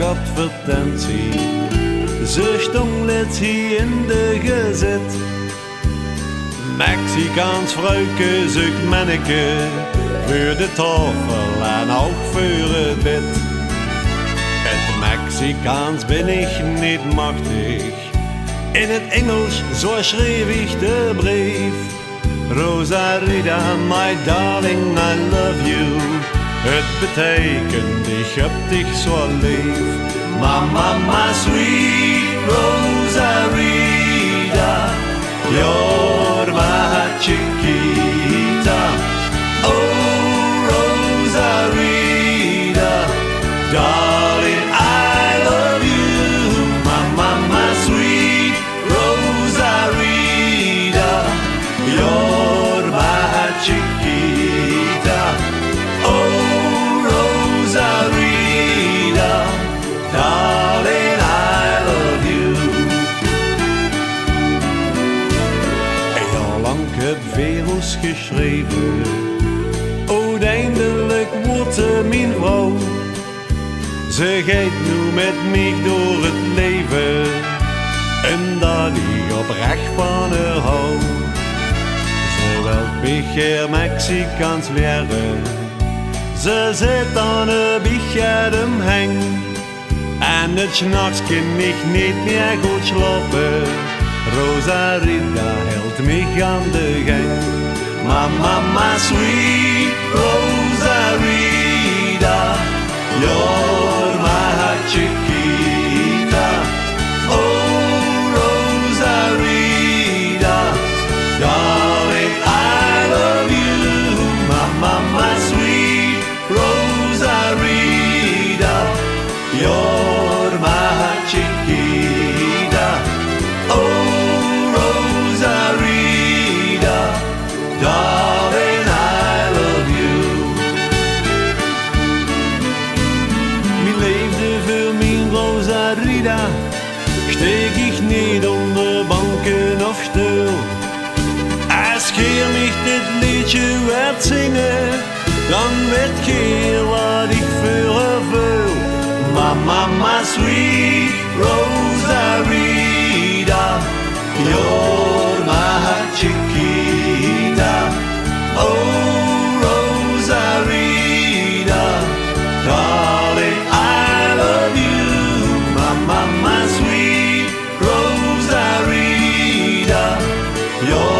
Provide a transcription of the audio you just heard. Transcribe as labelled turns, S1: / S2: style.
S1: advertentie. Ze stond net hier in de gezet. Mexicaans vrouwke zoekt manneke voor de tafel en ook voor het bed. Het Mexicaans ben ik niet machtig, in het Engels zo schreef ik de brief. Rosarita, my darling, I love you. Het betekent ik heb dich zo lief. Mama, my sweet Rosarita, you're my chiquita. Oh, Rosarita, darling, I love you. Mama, my sweet Rosarita, you're my chiquita. Oh, Rosarita, darling, I love you. Heel lang heb werelds geschreven, uiteindelijk wordt ze mijn vrouw. Ze gaat nu met mij door het leven, en dat ik oprecht van haar hou. Ze wil begeer Mexicaans leren, ze zit aan een bichadem heng. En het s'nachts kan ik niet meer goed slapen. Rosarita hield mij aan de gang. Mama, my sweet Rosarita, you're my chiquita. Oh, Rosarita, darling, I love you. Mama, my sweet Rosarita, you're my chiquita. Oh, Rosarita, darling, I love you. Mijn leefde voor mijn Rosarita, steek ik niet onder banken of stoel. Als je mich dit liedje werd zingen, dan weet je wat ik voor haar voel. Mama, my sweet Rosarita, you're my chiquita. Oh, Rosarita, darling, I love you. Mama, my sweet Rosarita, you're